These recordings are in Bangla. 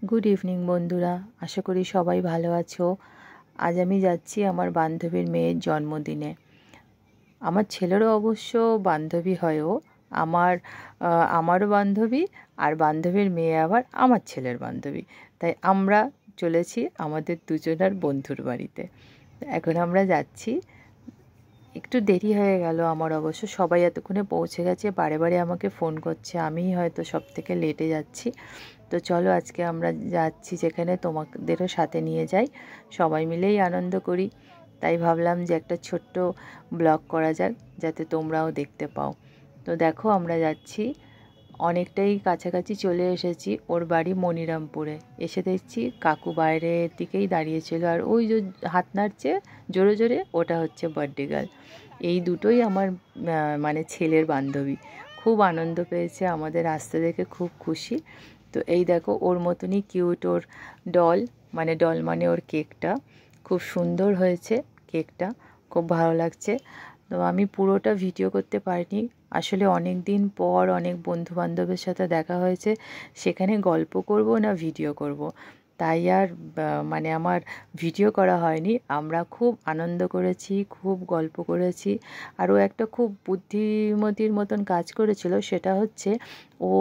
গুড ইভিনিং বন্ধুরা, আশা করি সবাই ভালো আছো। আজ আমি যাচ্ছি আমার বান্ধবীর মেয়ের জন্মদিনে। আমার ছেলেরও অবশ্য বান্ধবী হয়, ও আমারও বান্ধবী, আর বান্ধবীর মেয়ে আবার আমার ছেলের বান্ধবী। তাই আমরা চলেছি আমাদের দুজনার বন্ধুর বাড়িতে। এখন আমরা যাচ্ছি। একটু দেরি হয়ে গেল আমার, অবশ্য সবাই এতক্ষণে পৌঁছে গেছে, বারে বারে আমাকে ফোন করছে, আমিই হয়তো সব থেকে লেটে যাচ্ছি। তো চলো আজকে আমরা যাচ্ছি যেখানে, তোমাদেরও সাথে নিয়ে যাই, সবাই মিলেই আনন্দ করি। তাই ভাবলাম যে একটা ছোট্ট ব্লগ করা যাক, যাতে তোমরাও দেখতে পাও। তো দেখো আমরা যাচ্ছি, অনেকটাই কাছাকাছি চলে এসেছি। ওর বাড়ি মনিরামপুরে। এসে দেখছি কাকু বাইরের দিকেই দাঁড়িয়েছিল, আর ওই যে হাত নাড়ছে জোরে জোরে, ওটা হচ্ছে বার্থডে গার্ল। এই দুটোই আমার মানে ছেলের বান্ধবী। খুব আনন্দ পেয়েছে, আমাদের আসতে দেখে খুব খুশি। তো এই দেখো ওর মতনই কিউট ওর ডল মানে ওর কেকটা খুব সুন্দর হয়েছে। কেকটা খুব ভালো লাগছে। তো আমি পুরোটা ভিডিও করতে পারিনি, আসলে অনেক দিন পর অনেক বন্ধু বান্ধবের সাথে দেখা হয়েছে, সেখানে গল্প করব না ভিডিও করব, তাই আর মানে আমার ভিডিও করা হয়নি। আমরা খুব আনন্দ করেছি, খুব গল্প করেছি। আর ও একটা খুব বুদ্ধিমতির মতন কাজ করেছিল, সেটা হচ্ছে ও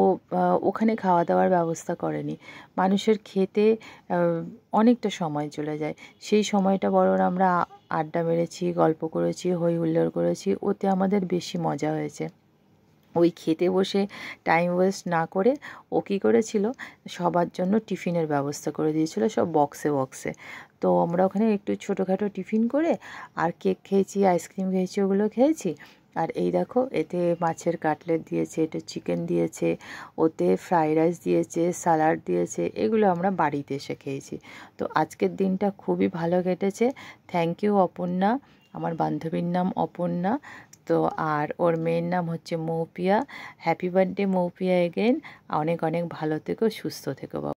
ওখানে খাওয়া দাওয়ার ব্যবস্থা করেনি। মানুষের খেতে অনেকটা সময় চলে যায়, সেই সময়টা বরং আমরা আড্ডা মেরেছি, গল্প করেছি, হই হুল্লোড় করেছি, ওতে আমাদের বেশি মজা হয়েছে। ওই খেতে বসে টাইম ওয়েস্ট না করে ও কী করেছিল, সবার জন্য টিফিনের ব্যবস্থা করে দিয়েছিল, সব বক্সে বক্সে। তো আমরা ওখানে একটু ছোটোখাটো টিফিন করে আর কেক খেয়েছি, আইসক্রিম খেয়েছি, ওগুলো খেয়েছি। আর এই দেখো এতে মাছের কাটলেট দিয়েছে, এটা চিকেন দিয়েছে, ওতে ফ্রাইড রাইস দিয়েছে, স্যালাড দিয়েছে, এগুলো আমরা বাড়িতে এসে খেয়েছি। তো আজকের দিনটা খুবই ভালো কেটেছে। থ্যাংক ইউ অপর্ণা, আমার বান্ধবীর নাম অপর্ণা। তো আর ওর মেয়ের নাম হচ্ছে Moupia. Happy birthday Moupia again, অনেক অনেক ভালো থেকো, সুস্থ থেকো বাবা।